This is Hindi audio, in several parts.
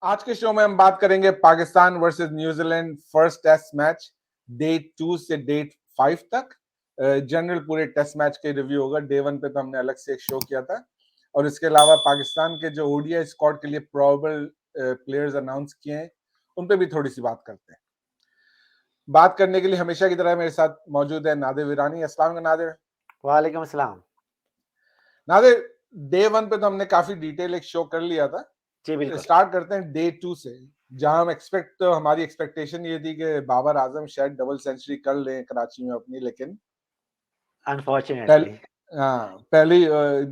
आज के शो में हम बात करेंगे Pakistan versus New Zealand first test match day 2 से डे 5 तक। जनरल पूरे टेस्ट मैच के रिव्यू होगा। डे 1 पे तो हमने अलग से एक शो किया था, और इसके अलावा पाकिस्तान के जो ओडीआई स्क्वाड के लिए प्रोबेबल प्लेयर्स अनाउंस किए हैं उन पे भी थोड़ी सी बात करते हैं। बात करने के लिए हमेशा की तरह मेरे साथ मौजूद है नादिर विरानी। अस्सलाम वालेकुम नादिर। वालेकुम अस्सलाम। नादिर, डे 1 पे तो हमने काफी डिटेल एक शो कर लिया था। जी बिल्कुल। स्टार्ट करते हैं डे 2 से, जहां हम हमारी एक्सपेक्टेशन ये थी कि बाबर आजम शायद डबल सेंचुरी कर लें कराची में अपनी, लेकिन अनफॉर्चुनेटली पहली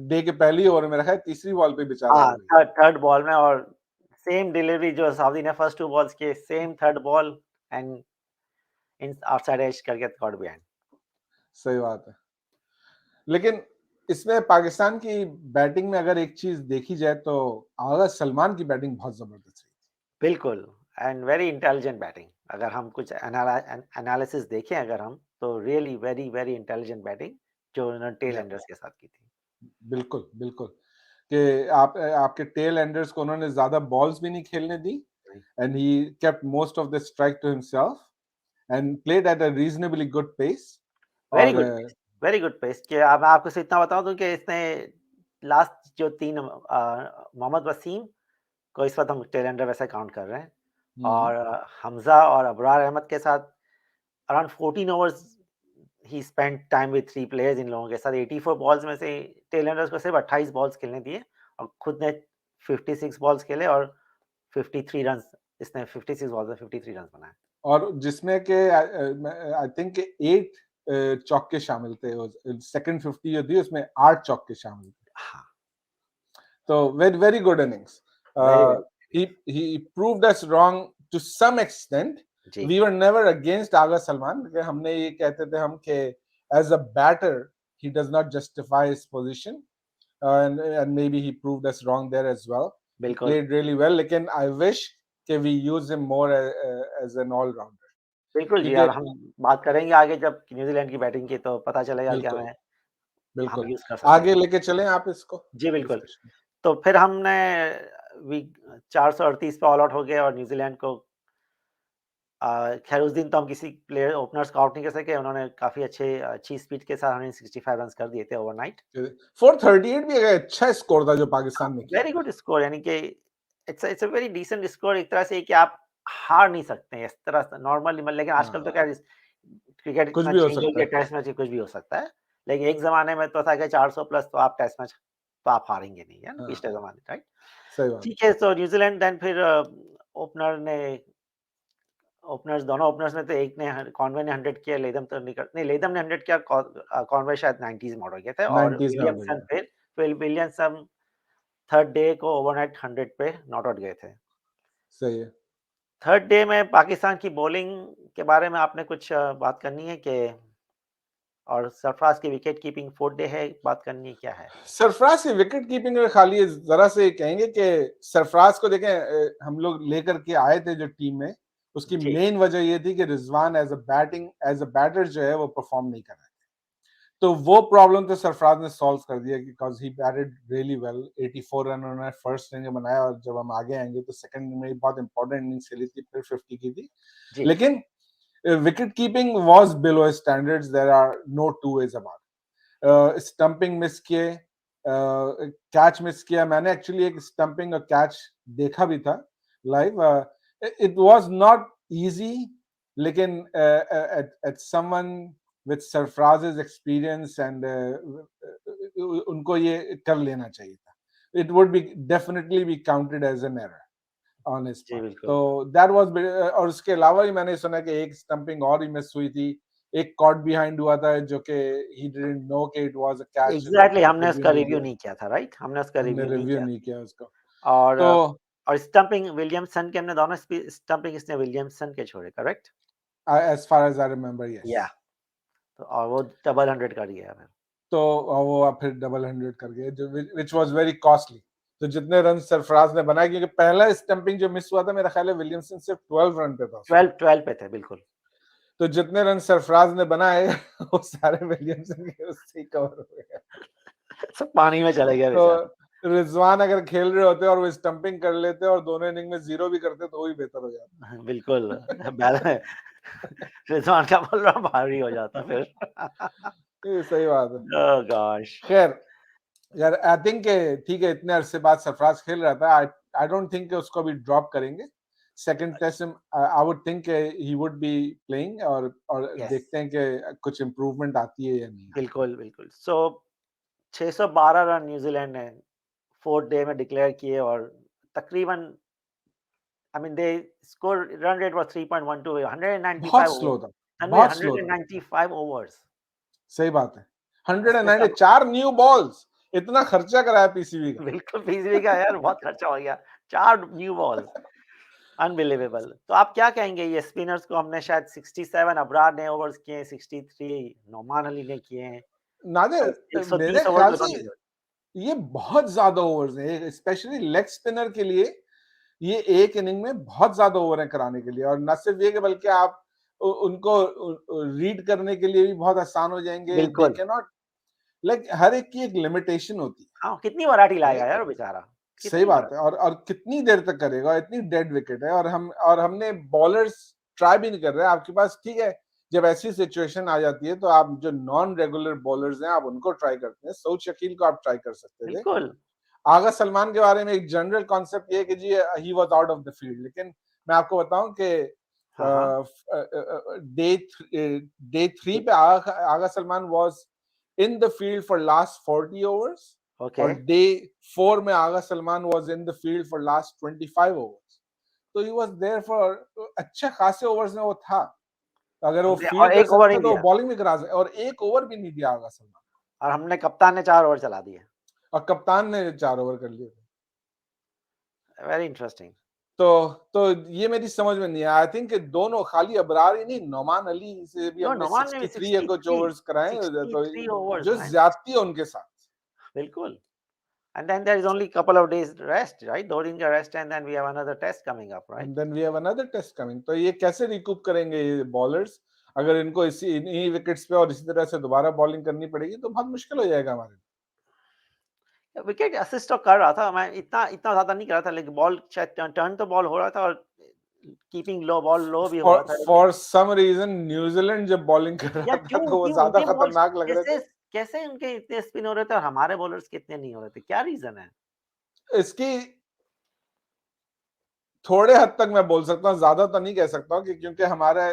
डे के पहली ओवर में रखा है, तीसरी बॉल पे बेचारा हाँ, हो गया। थर्ड बॉल में और सेम डिलीवरी जो साउदी ने फर्स्ट 2 बॉल्स के same third ball and in outside edge करके गॉट बिहाइंड। सही बात है, लेकिन इसमें पाकिस्तान की बैटिंग में अगर एक चीज देखी जाए तो आगा सलमान की बैटिंग बहुत जबरदस्त रही। बिल्कुल एंड वेरी इंटेलिजेंट बैटिंग। अगर हम कुछ एनालिसिस देखें अगर हम तो really very very intelligent batting जो उन्होंने टेल एंडर्स के साथ की थी। बिल्कुल बिल्कुल, कि आपके टेल एंडर्स को उन्होंने ज्यादा बॉल्स भी नहीं खेलने दी, and he kept most of the strike to himself and played at a reasonably good pace. Very और गुड वेरी गुड पेस कि अब मैं आपको इतना बता दूं कि इसने लास्ट जो 3 मोहम्मद वसीम को इस वक्त हम टेल एंडर वैसे काउंट कर रहे हैं और हमजा और अबरार अहमद के साथ around 14 overs he spent time with 3 players. इन लोगों के साथ 84 बॉल्स में से टेल एंडर्स को सिर्फ 28 बॉल्स खेलने दिए और खुद ने 56 बॉल्स खेले और 53 रन्स। इसने 56 बॉल्स में 53 रन्स बनाए और जिसमें के आई थिंक 8 चौके शामिल थे। सेकंड 50 जो थी उसमें 8 चौके शामिल थे। हाँ, तो very very good innings. Very he proved us wrong to some extent. जी We were never against Agha Salman, क्योंकि हमने ये कहते थे हम कि as a batter he does not justify his position, and maybe he proved us wrong there as well. He बिल्कुल played really well, लेकिन I wish कि we use him more as an all rounder, बिल्कुल जी। क्योंकि और हम बात करेंगे आगे जब न्यूजीलैंड की बैटिंग की तो पता चलेगा कि बिल्कुल हमें हम बिल्कुल यूज़ कर सकते आगे हैं। लेके चलें आप इसको जी, बिल्कुल। डिस्कशन। तो फिर हमने वी 438 पे ऑल आउट हो गए और न्यूज़ीलैंड को खैर उस दिन तो हम किसी प्लेयर ओपनर्स को आउट नहीं कर सके। उन्होंने काफ़ी अच्छी स्पीड के साथ 165 रन्स कर दिए थे ओवरनाइट। 438 भी एक अच्छा स्कोर था जो हाँ, पाकिस्तान ने किया वेरी था। गुड स्कोर यानी कि it's a very decent score एक तरह से कि आप हार नहीं सकते हैं इस तरह से नॉर्मली। लेकिन आजकल तो क्या हाँ, क्रिकेट कुछ इतना भी हो चेंज हो सकता गया, है। टेस्ट मैच कुछ भी हो सकता है। लेकिन एक ज़माने में तो था कि 400 प्लस तो आप टेस्ट मैच तो आप हारेंगे नहीं, है ना? हाँ, पिछले ज़माने राइट? सही बात। ठीक है, तो न्यूज़ीलैंड देन फिर ओपनर ने ओपनर्स दोनों ओपनर्स में तो एक ने कॉनवे ने 100 किया, लेथम तो निकल नहीं, लेथम ने 100 किया, कॉनवे शायद 90s में आउट हो गए थे और 90s में आउट हो विलियमसन गया। फिर विलियमसन थर्ड डे को ओवरनाइट 100 पे नॉट आउट गए थे। सही है। थर्ड डे में पाकिस्तान की बॉलिंग के बारे में आपने कुछ बात करनी है कि और सरफराज की विकेट कीपिंग फोर्थ डे है, बात करनी है, क्या है? सरफराज की विकेट कीपिंग में खाली जरा से कहेंगे कि सरफराज को देखें, हम लोग लेकर के आए थे जो टीम में, उसकी जी, मेन वजह ये थी कि रिजवान एज अ बैटर जो है वो परफॉर्म नहीं कर रहे थे। तो वो प्रॉब्लम तो सरफराज ने सॉल्व कर दिया, because he batted really well. 84 run उन्होंने फर्स्ट इनिंग में बनाया, और जब हम आगे आएंगे तो सेकंड इनिंग में बहुत इंपॉर्टेंट इनिंग्स खेली थी, फिर 50 की थी। जी, लेकिन wicket keeping was below standards, there are no two ways about. Stumping miss किए, कैच मिस किया। मैंने एक्चुअली एक स्टंपिंग और कैच देखा भी था live. It was not easy, लेकिन at someone with Sarfaraz's experience and उनको ये कर लेना चाहिए था। It would be definitely be counted as an error on his जी, पार्ट। बिल्कुल। तो दैट वाज, और उसके अलावा भी मैंने सुना कि एक स्टंपिंग और ही मिस हुई थी, एक कॉट बिहाइंड हुआ था जो कि ही डिडंट नो कि it was a catch, exactly हमने रिव्यू उसका नहीं रिव्यू दिया। नहीं किया था, राइट? हमने उसका हमने रिव्यू नहीं रिव्यू किया नहीं किया उसको। और तो और स्टंपिंग विलियमसन के हमने दोनों स्टंपिंग इसने विलियमसन के छोड़े, correct? As far as I remember, yes. या तो और वो डबल 100 कर गया फिर। तो वो आप फिर डबल 100 कर गए, जो व्हिच वाज वेरी कॉस्टली। तो जितने रन सरफराज ने बनाए, क्योंकि पहला स्टंपिंग जो मिस हुआ था मेरा ख्याल है विलियमसन सिर्फ 12 रन पे था उस वक्त। 12 पे थे, बिल्कुल। तो जितने रन सरफराज ने बनाए वो सारे विलियमसन के उससे ही कवर हो गए। सब पानी में चले गया तो बेचारा। रिजवान अगर खेल रहे होते और वो स्टंपिंग कर लेते और दोनों इनिंग में 0 भी करते तो वो भी बेहतर हो जाता। बिल्कुल, रिज़वान का बल्ला भारी हो जाता फिर। ये सही बात है। ओह गॉश! खैर यार आई थिंक ठीक है, इतने अरसे बाद सरफराज खेल रहा था। आई आई डोंट थिंक कि उसको अभी ड्रॉप करेंगे। सेकंड टेस्ट में I would think he would be playing और यस, देखते हैं कि कुछ इंप्रूवमेंट आती है या नहीं आती। बिल्कुल, बिल्कुल। सो 612 रन न्यूज़ीलैंड ने 4th डे में डिक्लेयर किए और तकरीबन I mean they score run rate was 3.12 बहुत 195 स्लो ओवर्स। था, तनवीर बहुत स्लो था। 195 ओवर्स। सही बात है। उसमें से 190 अब 4 न्यू बॉल्स, इतना खर्चा कराया पीसीबी का। बिल्कुल पीसीबी का यार बहुत खर्चा हो गया। 4 न्यू बॉल्स। अनबिलीवेबल। तो आप क्या कहेंगे ये स्पिनर्स को हमने शायद 67 अबरार ने ओवर्स किए हैं, 63 नोमान अली ने किए हैं और नादिर मेरे 130 ओवर्स ख्याल से उन्होंने किए। ये बहुत ज्यादा ओवर्स हैं, स्पेशली लेग स्पिनर के लिए। ये एक इनिंग में बहुत ज्यादा ओवर है कराने के लिए, और न सिर्फ ये कि बल्कि आप उनको रीड करने के लिए भी बहुत आसान हो जाएंगे। दे बिल्कुल। कैन नॉट, लाइक हर एक की एक लिमिटेशन होती हाँ, कितनी वैरायटी है, लाएगा राइट? यार वो बेचारा, सही कितनी बात है। वैरायटी। और कितनी देर तक करेगा, इतनी डेड विकेट है, और हमने बॉलर्स ट्राई भी नहीं कर रहे। आपके पास ठीक है, जब ऐसी सिचुएशन आ जाती है तो आप जो नॉन रेगुलर बॉलर्स हैं आप उनको ट्राई करते हैं। सऊद शकील को आप ट्राई कर सकते थे। बिल्कुल। आगा सलमान के बारे में एक जनरल कॉन्सेप्ट ये है कि जी he was out of the field, लेकिन मैं आपको बताऊं कि हाँ, हाँ। डे डे 3 पे Agha Salman was in the field for last 40 overs, okay. और डे 4 में Agha Salman was in the field for last 25 overs. तो ही वाज देयर फॉर अच्छे खासे ओवर्स में वो था। अगर वो हमने और फील्ड कर 1 ओवर सकता नहीं तो वो दिया बॉलिंग भी करा सकता, और एक ओवर भी नहीं दिया आगा सलमान, और हमने कप्तान ने 4 ओवर चला दिए। और कप्तान ने 4 ओवर कर लिए। Very interesting. तो ये मेरी समझ में नहीं आया। आई थिंक दोनों, खाली अबरार ही नहीं, नोमान अली से भी नो हमने नोमान ने भी 63 या कुछ 63 ओवर्स कराए, तो 63 ओवर्स जो मैन। ज्यादती है उनके साथ। बिल्कुल। And then there is only couple of days rest, right? 2 दिन का rest and then we have another test coming up, right? And then we have another test coming. तो ये कैसे रिकूप करेंगे ये बॉलर्स? अगर इनको इसी इन्हीं विकेट्स पे और इसी तरह से दोबारा बॉलिंग करनी पड़ेगी तो बहुत मुश्किल हो जाएगा हमारे लिए। विकेट असिस्ट तो कर रहा था, मैं इतना इतना ज़्यादा नहीं कर रहा था, लेकिन बॉल शायद टर्न तो बॉल हो रहा था और कीपिंग लो बॉल लो भी हो रहा था, लेकिन फॉर सम रीजन न्यूजीलैंड जब बॉलिंग कर रहा यार था क्यों तो वो क्यों ज्यादा उनके बॉल्स खतरनाक लग रहे कैसे थे। कैसे उनके इतने स्पिन हो रहे थे और हमारे बॉलर्स के इतने नहीं हो रहे थे? क्या रीज़न है? इसकी थोड़े हद तक मैं बोल सकता हूँ, ज्यादा तो नहीं कह सकता हूँ, कि क्योंकि हमारे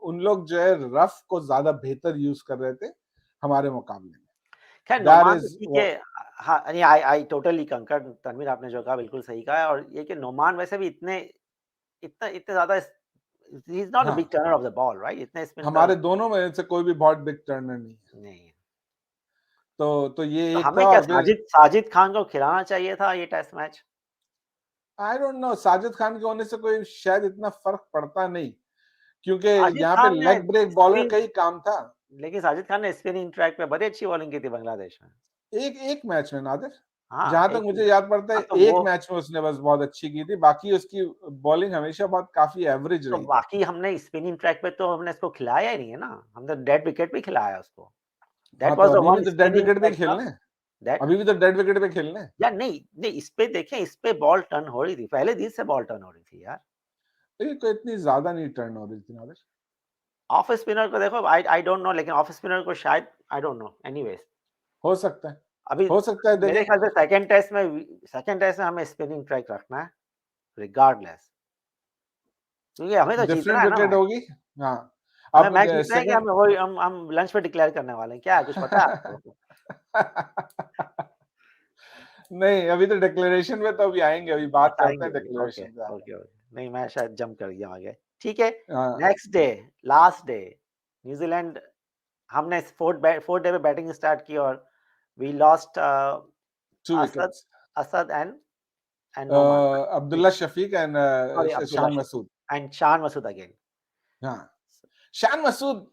उन लोग जो है रफ को ज्यादा बेहतर यूज कर रहे थे हमारे मुकाबले में। खैर दैट नोमान तो इज ठीक है। हाँ, नहीं आई आई टोटली कंकर तनवीर आपने जो कहा बिल्कुल सही कहा है और ये कि नोमान वैसे भी इतने इतना इतने ज़्यादा ही इज़ नॉट अ बिग हाँ, turner of the ball right? इतने स्पिन तो हमारे दोनों में से कोई भी बहुत बिग टर्नर नहीं है। नहीं है। तो ये तो एक हमें था, क्या और फिर साजिद खान को खिलाना चाहिए था ये test match? I don't know, Sajid Khan के होने से कोई शायद इतना फर्क पड़ता नहीं, क्योंकि साजिद यहाँ पे खान ने लेग ब्रेक बॉलर स्पिन का ही काम था। लेकिन साजिद खान ने स्पिनिंग ट्रैक पे बड़ी अच्छी बॉलिंग की थी बांग्लादेश में। एक एक मैच में नादिर, हाँ, जहां तक एक मुझे याद पड़ता है हाँ, तो एक वो मैच में उसने बस बहुत अच्छी की थी, बाकी उसकी बॉलिंग हमेशा बहुत काफी एवरेज तो रही थी। बाकी हमने स्पिनिंग ट्रैक पे तो हमने इसको खिलाया ही नहीं है ना। हमने डेड विकेट पे खिलाया उसको। हाँ, दैट तो वाज़ द अभी भी वन तो डेड स्पिनिंग विकेट पे ही ट्रैक था खेलने हैं। दैट अभी भी तो डेड विकेट पे खेलने हैं। यार नहीं, नहीं इस पे देखें इस पे बॉल टर्न हो रही थी। पहले दिन से बॉल टर्न हो रही थी यार। तो ये कोई इतनी ज्यादा नहीं टर्न हो रही थी नादिर। ऑफ स्पिनर को देखो आई आई डोंट नो लेकिन ऑफ स्पिनर को शायद आई डोंट नो एनीवेज़ हो सकता है, अभी हो सकता है, मेरे देखें। ख्याल से सेकंड टेस्ट में हमें स्पिनिंग ट्रैक रखना है रिगार्डलेस क्योंकि हमें तो जीतना डिफरेंट है ना विकेट मैच। होगी। हाँ, हमें अब मैच जीतना है कि सेकंड हम लंच पे डिक्लेयर करने वाले हैं। क्या है कुछ पता है आपको? नहीं, अभी तो डिक्लेरेशन में तो अभी आएंगे, अभी बात अच्छा करते आएँगे हैं अभी। ओके, डिक्लेरेशन पे आगे। Okay, okay. नहीं मैं शायद जंप कर गया आगे। ठीक है, हाँ, next day, last day New Zealand हमने 4th डे पे बैटिंग स्टार्ट की और we lost 2 Asad wickets. Asad and Noman right? Abdullah Shafique and sorry Abdullah Shan Shafique Masood. And Shan Masood again. हाँ, शान मसूद,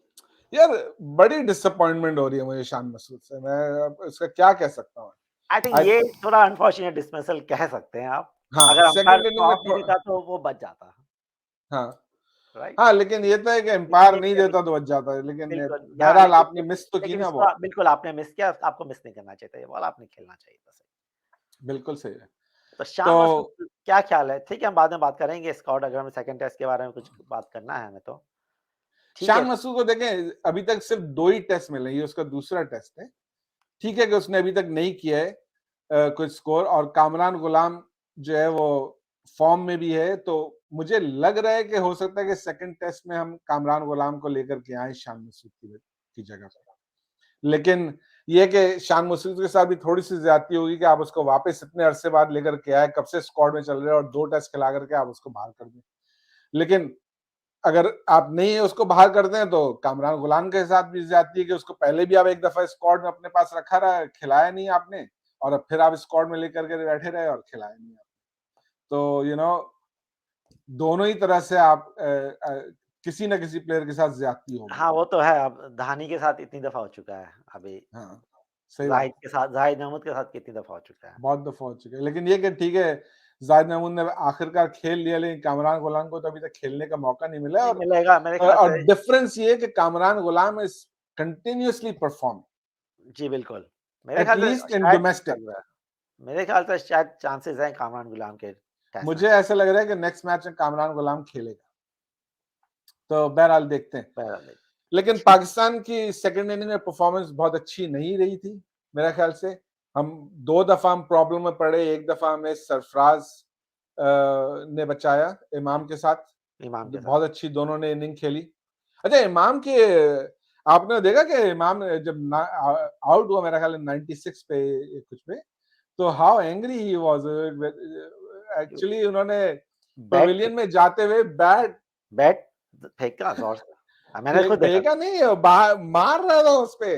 यार बड़ी डिसअपॉइंटमेंट हो रही है मुझे शान मसूद से। मैं अब इसका क्या कह सकता हूँ? आई थिंक आई ये थोड़ा अनफॉर्चुनेट डिसमिसल कह सकते हैं आप। हाँ, अगर अंपायर सेकंड उसको इनिंग में ऑफ नहीं देता तो वो बच जाता, हाँ, राइट? हाँ, लेकिन ये तो है कि लेकिन एम्पायर ये नहीं भी है देता तो बच जाता है, लेकिन बिल्कुल, यहाँ बहरहाल आपने मिस तो की लेकिन ना इसको बॉल। बिल्कुल आपने मिस किया, आपको मिस नहीं करना चाहिए था ये बॉल, आपने खेलना चाहिए था सही। बिल्कुल सही है। तो शान तो मसूद क्या ख्याल है? ठीक है, हम बाद में बात करेंगे स्कॉट, अगर हमें सेकंड टेस्ट के बारे में कुछ बात करना है हमें तो। ठीक है। शान मसूद को देखें, अभी तक सिर्फ 2 ही टेस्ट मिले, ये उसका दूसरा टेस्ट है। ठीक है कि उसने अभी तक नहीं किया है कुछ स्कोर, और कामरान गुलाम जो है वो फॉर्म में भी है, तो मुझे लग रहा है कि हो सकता है कि सेकंड टेस्ट में हम कामरान गुलाम को लेकर के आएँ शान मसूद की जगह पर। लेकिन ये है कि शान मसूद के साथ भी थोड़ी-सी ज़्यादती होगी कि आप उसको वापस इतने अरसे बाद लेकर के आए, कब से स्क्वाड में चल रहे हैं और 2 टेस्ट खिला करके आप उसको बाहर कर दें। लेकिन अगर आप नहीं उसको बाहर करते हैं, तो कामरान गुलाम के साथ भी ज़्यादती है कि उसको पहले भी आप एक दफ़ा स्क्वाड में अपने पास रखा रहा, खिलाया नहीं आपने, और अब फिर आप स्क्वाड में लेकर के बैठे रहे और खिलाया नहीं आपने। तो दोनों ही तरह से आप किसी न किसी प्लेयर के साथ ज़्यादती होगी। हाँ, वो तो है, अब धानी के साथ इतनी दफ़ा हो चुका है, अभी हाँ, सही बात ज़ाहिद है। के साथ, ज़ाहिद अहमद के साथ कितनी दफ़ा हो चुका है। बहुत दफ़ा हो चुका है। लेकिन ये कि ठीक है, ज़ाहिद महमूद ने आखिरकार खेल लिया, लेकिन कामरान गुलाम को तो अभी तक खेलने का मौका नहीं मिला है, नहीं मिलेगा मेरे ख्याल और से। डिफरेंस ये है कि कामरान गुलाम इज़ कंटीन्यूअसली परफॉर्म, जी, बिल्कुल। मेरे एट ख्याल से लीस्ट इन शायद डोमेस्टिक। चल रहा है। मेरे ख्याल से शायद चांसेज़ हैं कामरान गुलाम के टेस्ट मुझे मैच। ऐसा लग रहा है कि नेक्स्ट मैच में कामरान गुलाम खेलेगा। तो बहरहाल देखते हैं। बहरहाल देख लेकिन ठीक। पाकिस्तान की सेकंड इनिंग में परफॉर्मेंस बहुत अच्छी नहीं रही थी, मेरा ख्याल से। हम 2 दफ़ा हम प्रॉब्लम में पड़े, 1 दफ़ा हमें सरफराज ने बचाया इमाम के साथ। इमाम के साथ। बहुत अच्छी दोनों ने इनिंग खेली। अच्छा, इमाम के आपने देखा कि इमाम जब आउट हुआ मेरा ख्याल है 96 पे या कुछ पे, तो how angry he was. Actually उन्होंने बैट पवेलियन में जाते हुए बैट बैट फेंका ज़ोर से। मैंने खुद देखा। फेंका नहीं, मार रहा था उसपे,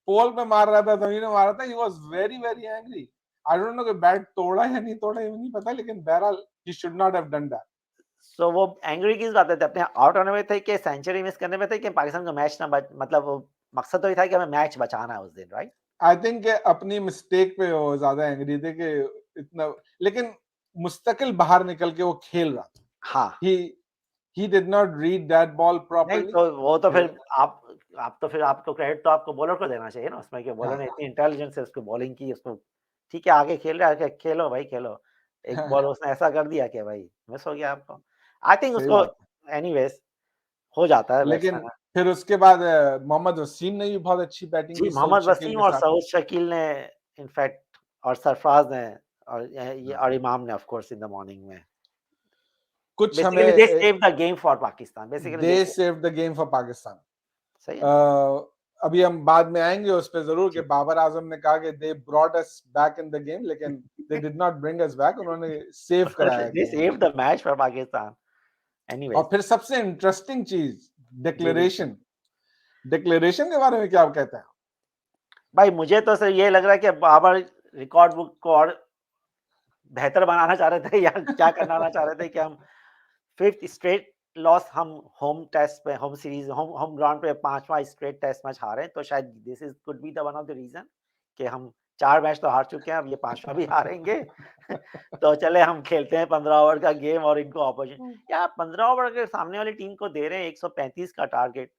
पोल पे मार रहा था, जमीन में मार रहा था। He was very very angry. I don't know कि बैट तोड़ा या नहीं तोड़ा, ये नहीं पता, लेकिन बहरहाल he should not have done that. So वो एंग्री किस बात पे थे? अपने आउट होने में थे कि सेंचुरी मिस करने में थे कि पाकिस्तान का मैच ना बच, मतलब वो मकसद तो ये था कि हमें मैच बचाना है उस दिन, राइट? आई थिंक अपनी मिस्टेक पे वो ज्यादा एंग्री थे कि इतना, लेकिन मुस्तकिल बाहर निकल के वो खेल रहा था। हाँ। He he did not read that ball नहीं प्रॉपर्ली। तो वो तो फिर आप तो फिर आपको क्रेडिट तो आपको बॉलर को देना चाहिए ना उसमें, कि बॉलर ने हाँ। इतनी इंटेलिजेंस से उसको बॉलिंग की, उसको ठीक है आगे खेल रहा है, कि खेलो भाई खेलो। एक बॉल उसने ऐसा कर दिया कि भाई मिस हो गया आपको। आई थिंक सही उसको बात है। एनीवेज़ हो जाता है लेकिन बैट्समैन। फिर उसके बाद मोहम्मद वसीम ने भी बहुत अच्छी बैटिंग जी, की सऊद मोहम्मद शकील वसीम के और साथ। सऊद शकील ने इनफैक्ट, और सरफराज ने, और ये हाँ। और इमाम ने of course in the morning में। कुछ हमें basically they saved the game for Pakistan, basically they they saved. Save the game for Pakistan. सही है ना? अभी हम बाद में आएंगे उस पे जरूर कि जी। बाबर आजम ने कहा कि they brought us back in the game, लेकिन they did not bring us back, उन्होंने सेव कराया the game. Saved the match for Pakistan. और एनीवेज़। फिर सबसे इंटरेस्टिंग चीज, जी, बिल्कुल। डिक्लेरेशन। डिक्लेरेशन के बारे में क्या आप कहते हैं? भाई मुझे तो सर ये लग रहा है कि बाबर रिकॉर्ड बुक को और बेहतर बनाना चाह रहे थे, या क्या करना चाह रहे थे कि हम 5th स्ट्रेट लॉस, हम होम टेस्ट पे, home series, home home ground पे 5वाँ स्ट्रेट टेस्ट मैच हारे, तो शायद this is could be the one of the reason कि हम 4 मैच तो हार चुके हैं, अब ये 5वाँ भी हारेंगे। तो चले हम खेलते हैं 15 ओवर का गेम और इनको यार 15 ओवर के सामने वाली टीम को दे रहे हैं 135 का टारगेट,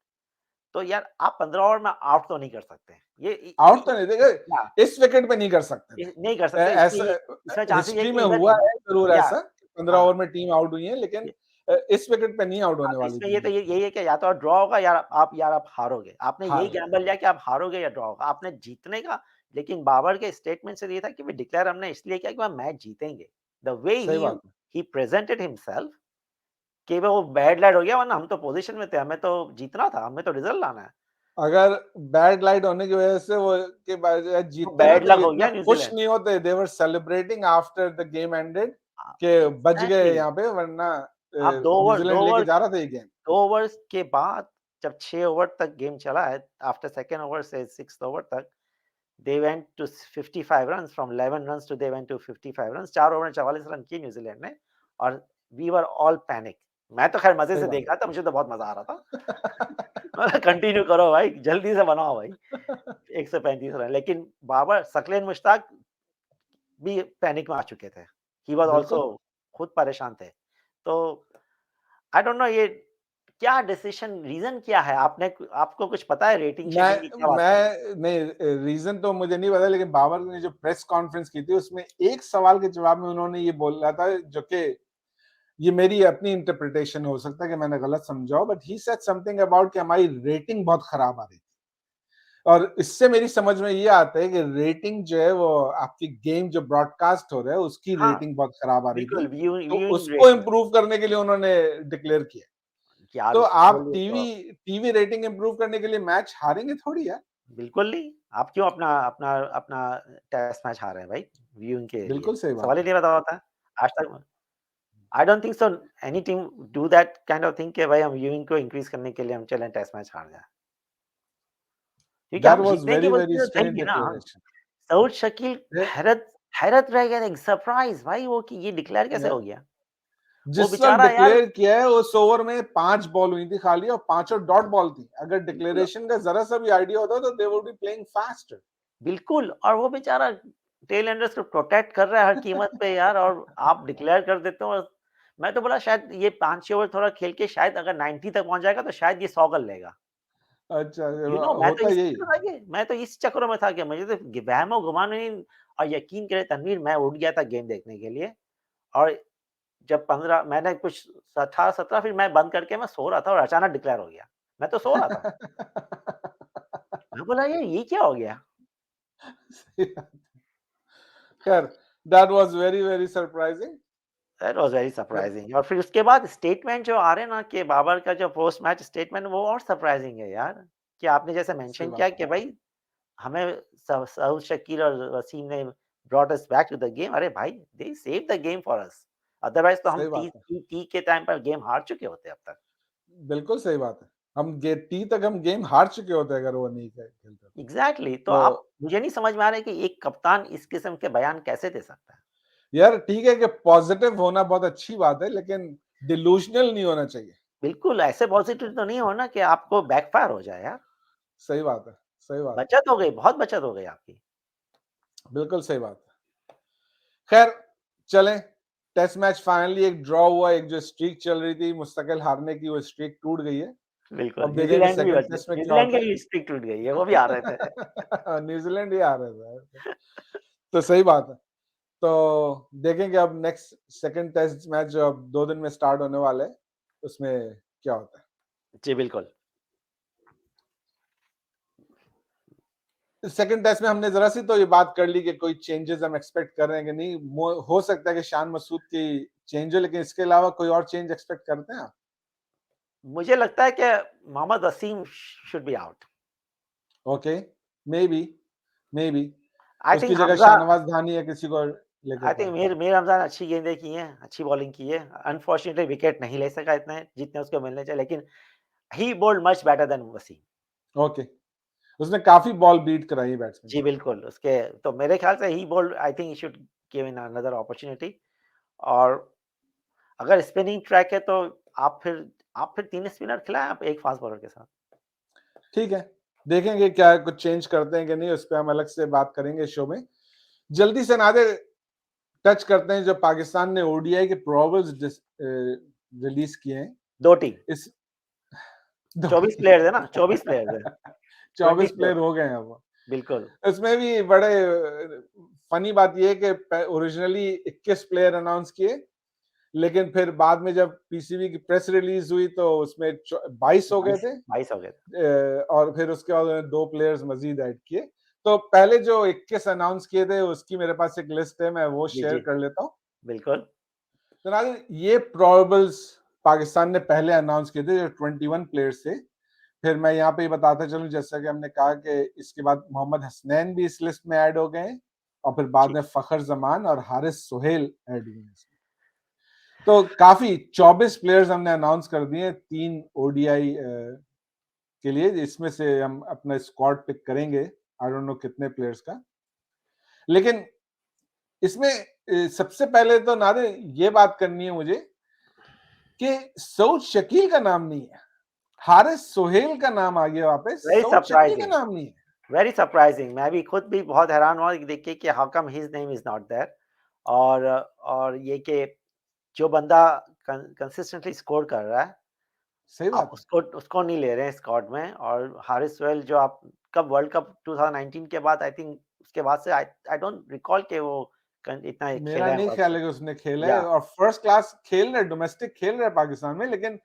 तो यार आप 15 ओवर में आउट तो नहीं कर सकते। ये इ आउट तो नहीं देगा, या इस विकेट पे नहीं कर सकते थे। नहीं कर सकते, इसमें ऐसा इसमें चांसेस ये हिस्ट्री कि में इवन हुआ है जरूर या ऐसा, 15 हाँ। ओवर में टीम आउट हुई है, लेकिन इस विकेट पे नहीं आउट हाँ, होने तो वाली इसमें थी ये तो ये। यही है कि या तो ड्रॉ होगा, या आप हारोगे। आपने हार यही गए। गैम्बल लिया कि आप हारोगे या ड्रॉ होगा। आपने जीतने का, लेकिन बाबर के स्टेटमेंट से ये था कि वे डिक्लेयर हमने इसलिए किया कि हम मैच जीतेंगे। द वे सही ही बात है। ही प्रेजेंटेड हिमसेल्फ, कि वो बैड लैड हो गया, वरना हम तो पोज़ीशन में थे, हमें तो जीतना था, हमें तो रिजल्ट लाना है। अगर बैड लाइट होने की वजह से वो के बाद तो जीतते ना, बैड तो लक ये हो इतना गया खुश न्यूज़ीलैंड। नहीं होते। They were celebrating after the game ended कि बच गए एग्ज़ैक्टली। यहाँ पे, वरना आप 2 ओवर 2 न्यूजीलैंड लेके ओवर जा रहा था ये गेम। 2 ओवर्स के बाद, जब 6 ओवर तक गेम चला है, आफ्टर सेकंड ओवर से 6th ओवर तक, they went to 55 runs, from 11 runs to they went to 55 runs, 4 over में 44 रन किए न्यूजीलैंड ने, और वी वर ऑल पैनिक। मैं तो खैर मज़े सही से बात देख रहा था, मुझे तो बहुत मज़ा आ रहा था। मैंने कंटिन्यू करो भाई, जल्दी से बनाओ भाई, 135 रन। लेकिन बाबर, सकलेन मुश्ताक भी पैनिक में आ चुके थे। ही वाज़ आल्सो बिल्कुल। खुद परेशान थे। तो आई डोंट नो, ये क्या डिसीजन रीज़न क्या है? आपको कुछ पता है रेटिंग शेटिंग की क्या बात कर रहे हैं? मैं नहीं, रीजन तो मुझे नहीं पता, लेकिन बाबर ने जो प्रेस कॉन्फ्रेंस की थी उसमें एक सवाल के जवाब में उन्होंने ये बोला था, जो कि ये मेरी अपनी इंटरप्रिटेशन हो सकता है कि मैंने गलत समझा हो, but he said something about कि हमारी रेटिंग बहुत खराब आ रही थी। और इससे मेरी समझ में ये आता है कि रेटिंग जो है वो आपकी गेम जो ब्रॉडकास्ट हो रहा है उसकी हाँ, रेटिंग बहुत खराब आ रही थी, बिल्कुल तो व्यूइंग उसको रेटिंग इम्प्रूव करने के लिए उन्होंने डिक्लेयर किया। यार तो उसको आप बोलिए तो टीवी टीवी रेटिंग इम्प्रूव करने के लिए मैच हारेंगे थोड़ी यार। बिल्कुल नहीं। आप क्यों अपना अपना अपना टेस्ट मैच हार रहे हैं भाई, व्यूइंग के लिए? बिल्कुल सही सवाल बात ही है। नहीं पैदा होता है। आज तक I don't think so any team do that kind of thing कि भाई हम व्यूइंग को इंक्रीज़ करने के लिए हम चलें टेस्ट मैच हार जाएँ। क्योंकि दैट हम वाज जीतने की वेरी बोलते वेरी तो थे स्ट्रेंज ही ना हम। डिक्लेरेशन। सऊद शकील हैरत हैरत रह गए थे, सरप्राइज़ भाई वो कि ये डिक्लेयर कैसे हो गया? वो जिस वक्त बेचारा यार डिक्लेयर किया है उस ओवर में 5 बॉल हुई थी खाली और पांचों डॉट बॉल थी। अगर बिल्कुल, डिक्लेरेशन का जरा सा भी आइडिया होता तो they would be playing faster. बिल्कुल और वो बेचारा टेल एंडर्स को प्रोटेक्ट कर रहा है हर कीमत पे यार और आप डिक्लेयर कर देते हो और मैं तो बोला शायद ये 5-6 ओवर थोड़ा खेल के शायद अगर 90 तक पहुँच जाएगा तो शायद ये 100 कर लेगा। अच्छा, मैं तो होता यही है। मैं तो इस चक्करों में था कि मुझे तो वहमो-गुमान नहीं और यकीन करें तनवीर मैं उठ गया था गेम देखने के लिए और जब 15 मैंने कुछ 18-17 फिर मैं बंद करके मैं सो रहा था और अचानक डिक्लेयर हो गया। मैं तो सो रहा था। मैं बोला ये क्या हो गया? खैर, that was very very surprising. That was very खैर, सरप्राइजिंग और फिर उसके बाद स्टेटमेंट जो आ रहे हैं ना कि बाबर का जो पोस्ट मैच स्टेटमेंट वो और सरप्राइजिंग है यार। कि आपने जैसे सही मेंशन किया बात है। कि भाई हमें सऊद शकील और वसीम ने brought us back to the game. अरे भाई they saved the game for us. Otherwise तो हम सही बात 30 है। 30 के टाइम पर गेम हार चुके होते अब तक। बिल्कुल सही बात है। हम गे टी तक हम गेम हार चुके होते अगर वो नहीं खेलते तो। एग्ज़ैक्टली तो आप तो मुझे नहीं समझ में आ रहा है कि एक कप्तान इस किस्म के बयान कैसे दे सकता है? यार ठीक है कि पॉजिटिव होना बहुत अच्छी बात है, लेकिन डिलूज़नल नहीं होना चाहिए। बिल्कुल ऐसे पॉज़िटिव तो नहीं हो ना कि आपको बैकफ़ायर हो जाए यार। सही बात है, सही बात है। बचत हो गई, बहुत बचत हो गई आपकी। बिल्कुल सही बात है। खैर, चलें, टेस्ट मैच फाइनली एक ड्रॉ हुआ, एक जो स्ट्रीक चल रही थी मुस्तकिल हारने की, वो स्ट्रीक टूट गई है। बिल्कुल, अब देखेंगे न्यूज़ीलैंड भी सेकंड बच गई। टेस्ट में क्या न्यूज़ीलैंड होता की है। भी स्ट्रीक टूट गई है, वो भी हार रहे थे। न्यूजीलैंड ही आ रहा था। तो सही बात है। तो देखेंगे अब नेक्स्ट सेकंड टेस्ट मैच जो अब 2 दिन में स्टार्ट होने वाला है, उसमें क्या होता है। जी, बिल्कुल। सेकंड टेस्ट में हमने ज़रा-सी तो ये बात कर ली कि कोई चेंजेस हम एक्सपेक्ट कर रहे हैं कि नहीं। मो हो सकता है कि शान मसूद की चेंज हो, लेकिन इसके अलावा कोई और चेंज एक्सपेक्ट करते हैं आप? मुझे लगता है कि Mohammad Wasim should be out. Okay, maybe, maybe I उसकी थिंक जगह हमज़ा शाहनवाज धानी या किसी को और लेके I think try. Mir Mir Ramzan अच्छी गेंदें की हैं, अच्छी बॉलिंग की है। अनफॉर्चुनेटली विकेट नहीं ले सका इतने जितने उसको मिलने चाहिए, लेकिन he bowled much better than Wasim. Okay, उसने काफ़ी बॉल बीट कराई है बैट्समैन जी, की। बिल्कुल, उसके तो मेरे ख्याल से he bowled I think he should given another opportunity और अगर स्पिनिंग ट्रैक है तो आप फिर 3 स्पिनर खिलाएँ आप 1 फास्ट बॉलर के साथ। ठीक है, देखेंगे क्या कुछ चेंज करते हैं कि नहीं, उस पे हम अलग से बात करेंगे शो में। जल्दी से नादिर टच करते हैं जो पाकिस्तान ने ओडीआई के प्रोबेबल्स रिलीज़ किए हैं। 2 टीम, इस 2 24 प्लेयर्स है ना, 24 प्लेयर्स है, 24 24 प्लेयर हो गए हैं अब। बिल्कुल, इसमें भी बड़े फनी बात ये है कि ओरिजिनली 21 प्लेयर अनाउंस किए, लेकिन फिर बाद में जब पीसीबी की प्रेस रिलीज हुई तो उसमें 22 हो गए 22 थे। 22 हो गए थे। और फिर उसके बाद उन्होंने 2 प्लेयर्स मजीद ऐड किए। तो पहले जो 21 अनाउंस किए थे उसकी मेरे पास एक लिस्ट है, मैं वो जी, शेयर जी, कर लेता हूँ। बिल्कुल, तो नाज़रीन ये प्रोबेबल्स पाकिस्तान ने पहले अनाउंस किए थे जो 21 प्लेयर्स थे। फिर मैं यहाँ पे ये बताता चलूँ जैसा कि हमने कहा कि इसके बाद मोहम्मद हसनैन भी इस लिस्ट में ऐड हो गए हैं और फिर बाद जी, में फ़खर ज़मान और हारिस सुहेल ऐड हुए हैं इसमें। तो काफ़ी 24 प्लेयर्स हमने अनाउंस कर दिए हैं 3 ओडीआई के लिए। इसमें से हम अपना स्क्वाड पिक करेंगे, आई डोंट नो कितने प्लेयर्स का। लेकिन इसमें सबसे पहले तो नादिर ये बात करनी है मुझे कि सऊद शकील का नाम नहीं है। हारिस सुहेल का नाम आ गया वापस, वेरी सऊद शकील का सरप्राइजिंग, नाम नहीं है। वेरी सरप्राइजिंग मैं भी खुद भी बहुत हैरान हुआ देख के कि how come his name is not there और ये कि जो बंदा कंसिस्टेंटली स्कोर कर रहा है सही आप बात है। उसको नहीं ले रहे हैं स्क्वाड में, और हारिस वेल जो आप कब वर्ल्ड कप 2019 के बाद, आई थिंक उसके बाद से आई आई डोंट रिकॉल कि वो इतना मेरा खेला है नहीं वर्ल्ड ख्याल कप। है कि उसने खेला है, या और फर्स्ट क्लास खेल रहे, डोमेस्टिक खेल रहे पाकिस्तान में, लेकिन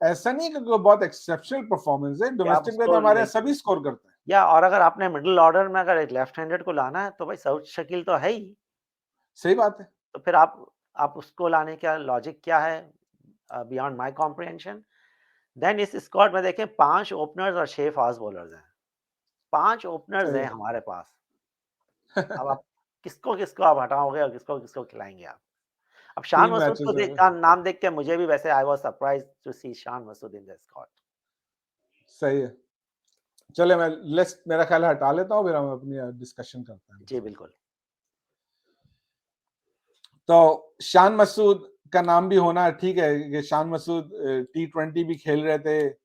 ऐसा नहीं है कि कोई बहुत एक्सेप्शनल परफॉर्मेंस है। कि आप डोमेस्टिक में तो उसको हमारे ले, यहाँ सभी स्कोर करते हैं। या और अगर आपने मिडल ऑर्डर में अगर एक लेफ्ट हैंडेड को लाना है तो भाई सऊद शकील तो है ही, सही बात है। तो फिर आप उसको लाने का लॉजिक क्या है? Beyond my comprehension. देन इस स्क्वाड में देखें 5 ओपनर्स और 6 फास्ट बॉलर्स हैं। 5 ओपनर्स सही हैं है। हमारे पास। अब आप किसको-किसको आप हटाओगे और किसको-किसको खिलाएँगे आप? अब शान 3 मसूद मैचेस को है। का नाम देख के मुझे भी वैसे I was surprised to C Shan Masood in the squad. सही है। चलिए मैं लिस्ट मेरा ख्याल है हटा लेता हूँ, फिर हम अपनी डिस्कशन करते हैं। जी, बिल्कुल। तो शान मसूद का नाम भी होना ठीक है कि शान मसूद T20 भी खेल रहे थे,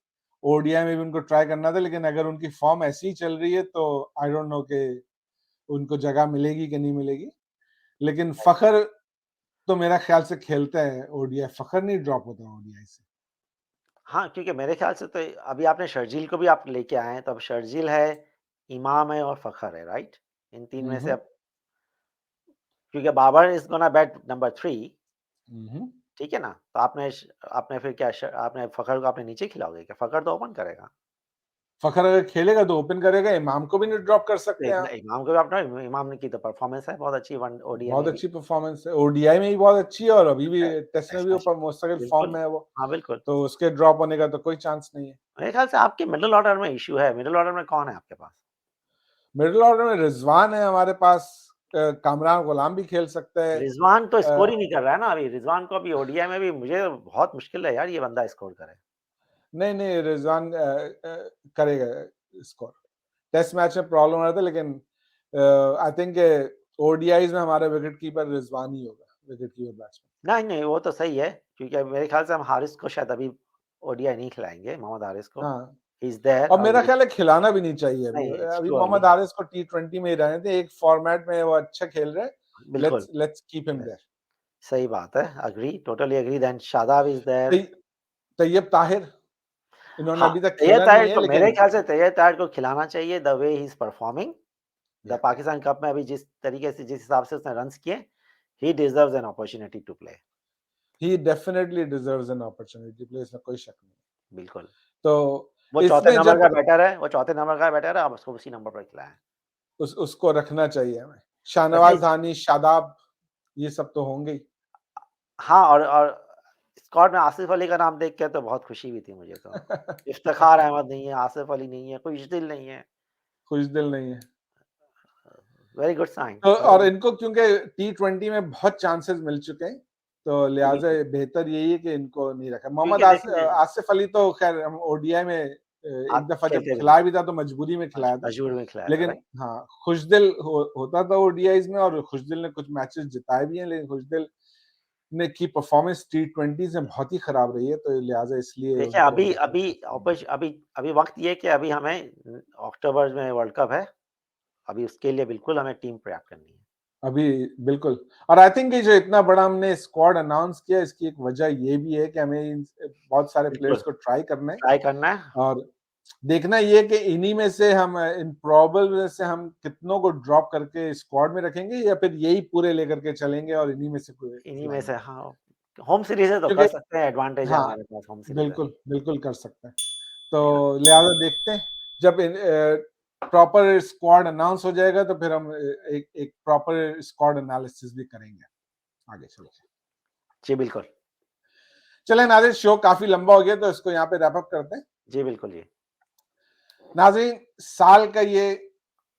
ओडीआई में भी उनको ट्राई करना था, लेकिन अगर उनकी फॉर्म ऐसी ही चल रही है तो आई डोंट नो कि उनको जगह मिलेगी कि नहीं मिलेगी। लेकिन फखर तो मेरा ख्याल से खेलते हैं ओडीआई, फखर नहीं ड्रॉप होता ओडीआई से। हाँ, क्योंकि मेरे ख़्याल से तो अभी आपने शर्जील को भी आप लेके आए हैं, तो अब शर्जील है, इमाम है और फ़खर है, राइट? इन 3 में से हम्म। अब, क्योंकि Babar is gonna bat number 3, hmm. ठीक है ना? तो आपने फिर क्या आपने फ़खर को आपने नीचे खिलाओगे क्या? फ़खर तो ओपन करेगा। फखर अगर खेलेगा तो ओपन करेगा, इमाम को भी नहीं ड्रॉप कर सकते हैं आप। इमाम को भी आपने, इमाम की तो परफ़ॉर्मेंस है बहुत अच्छी वन ओडीआई बहुत में भी। अच्छी परफॉर्मेंस है, ओडीआई में भी बहुत अच्छी है, और अभी भी टेस्ट में टेस्ट भी मैच ऊपर मुस्तकिल फॉर्म बिल्कुल, में है वो। हाँ, बिल्कुल। तो उसके ड्रॉप होने का तो कोई चांस नहीं है। मेरे ख़्याल से आपके मिडल ऑर्डर में इश्यू है। मिडल ऑर्डर में कौन है आपके पास? मिडिल ऑर्डर में रिजवान है हमारे पास, कामरान गुलाम भी खेल सकता है। रिज़वान तो स्कोर ही अ, नहीं कर रहा है ना अभी। रिज़वान को अभी ओडीआई में भी मुझे बहुत मुश्किल है यार ये बंदा स्कोर करे। नहीं नहीं, रिजवान करेगा स्कोर। टेस्ट मैच में प्रॉब्लम आ रहा था, लेकिन आई थिंक ओडीआईज में हमारा विकेट कीपर रिजवान ही होगा, विकेट कीपर बैट्समैन। नहीं, नहीं, वो तो सही है, क्योंकि मेरे ख़्याल से हम हारिस को शायद अभी ओडीआई नहीं खिलाएँगे, मोहम्मद हारिस को। हाँ, ही इज़ देयर और मेरा ऑलरेडी। ख्याल है खिलाना भी नहीं चाहिए अभी। नहीं, इट्स अभी टू अर्ली। मोहम्मद हारिस को T20 में ही रहने थे, एक फॉर्मेट में वो अच्छा खेल रहे हैं। बिल्कुल, let's let's keep him yes, there. सही बात है, agree, totally agree. Then Shadab is there. Tayyab Tahir, इन्होंने हाँ, अभी तक तैयब खेला नहीं ताहिर है, को मेरे लेकिन ख़्याल से तैयब ताहिर को खिलाना चाहिए the way he is performing. The या पाकिस्तान कप में अभी जिस तरीके से, जिस हिसाब से उसने रन्स किए, he deserves an opportunity to play. He definitely deserves an opportunity play, इसमें कोई शक नहीं। बिल्कुल। तो वो चौथे इसमें नंबर जब का बैटर है, वो चौथे नंबर का बैटर है, आप उसको उसी नंबर पर खिलाएँ। उसको रखना चाहिए हमें। वैसे शाहनवाज धानी, शादाब, ये सब तो होंगे ही। हाँ, और स्क्वाड में आसिफ अली का नाम देख के तो बहुत खुशी हुई थी मुझे तो। इफ्तिखार अहमद नहीं है, आसिफ अली नहीं है, खुशदिल नहीं है। खुश दिल नहीं है। वेरी गुड साइन, तो वेरी और गुड। इनको क्योंकि T20 में बहुत चांसेस मिल चुके हैं, तो जी, लिहाजा बिल्कुल। बेहतर यही है कि इनको नहीं रखा। मोहम्मद क्योंकि देखें, आसिफ अली तो खैर हम ओडीआई में एक आप दफा जब खेलते भी नहीं खिलाया थे, भी था तो मजबूरी में खिलाया था। मजबूर में खिलाया था, लेकिन राइट? हाँ, खुशदिल होता था ओडीआईज में, और खुशदिल ने कुछ मैचेस जिताए भी हैं, लेकिन खुशदिल ने की परफॉर्मेंस T20 से बहुत ही खराब रही है, तो लिहाजा इसलिए देखिए उनको अभी रखना। अभी अभी वक़्त ये है कि अभी हमें अक्टूबर में वर्ल्ड कप है, अभी उसके लिए बिल्कुल हमें टीम प्रयाप्त करनी है। अभी बिल्कुल। और आई थिंक ये जो इतना बड़ा हमने स्क्वाड अनाउंस किया, इसकी एक वजह ये भी है कि हमें बहुत सारे बिल्कुल, प्लेयर्स को ट्राई करना है, ट्राई करना है। और देखना ये कि इन्हीं में से हम इन प्रोबेबल में से हम कितनों को ड्रॉप करके स्क्वाड में रखेंगे, या फिर यही पूरे लेकर के चलेंगे और इन्हीं में से पूरे इन्हीं में से, खिलाएंगे। हाँ, होम सीरीज़ है तो कर क्योंकि सकते हैं, एडवांटेज है हाँ, हमारे पास, होम सीरीज़ है। बिल्कुल बिल्कुल कर सकते हैं। तो या लिहाजा देखते हैं, जब प्रॉपर स्क्वाड अनाउंस हो जाएगा तो फिर हम एक प्रॉपर स्क्वाड एनालिसिस भी करेंगे आगे चल के। जी, बिल्कुल। चलें नाज़रीन, शो काफ़ी लंबा हो गया तो इसको यहाँ पे रैप अप करते हैं। जी, बिल्कुल जी। नाज़रीन, साल का ये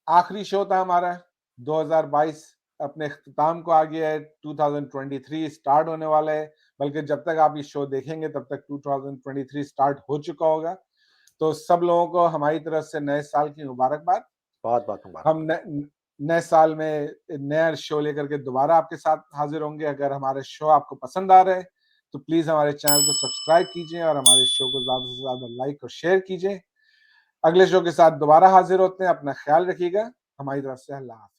आखिरी शो था हमारा। 2022 अपने इख्तिताम को आ गया है, 2023 स्टार्ट होने वाला है, बल्कि जब तक आप ये शो देखेंगे तब तक 2023 स्टार्ट हो चुका होगा। तो सब लोगों को हमारी तरफ से नए साल की मुबारकबाद। बहुत-बहुत हम मुबारकबाद। नए साल में नया शो लेकर के दोबारा आपके साथ हाजिर होंगे। अगर हमारे शो आपको पसंद आ रहे हैं तो प्लीज हमारे चैनल को सब्सक्राइब कीजिए और हमारे शो को ज्यादा से ज्यादा लाइक और शेयर कीजिए। अगले शो के साथ दोबारा हाजिर होते हैं। अपना ख्याल रखिएगा। हमारी तरफ से अल्लाह हाफ़िज़।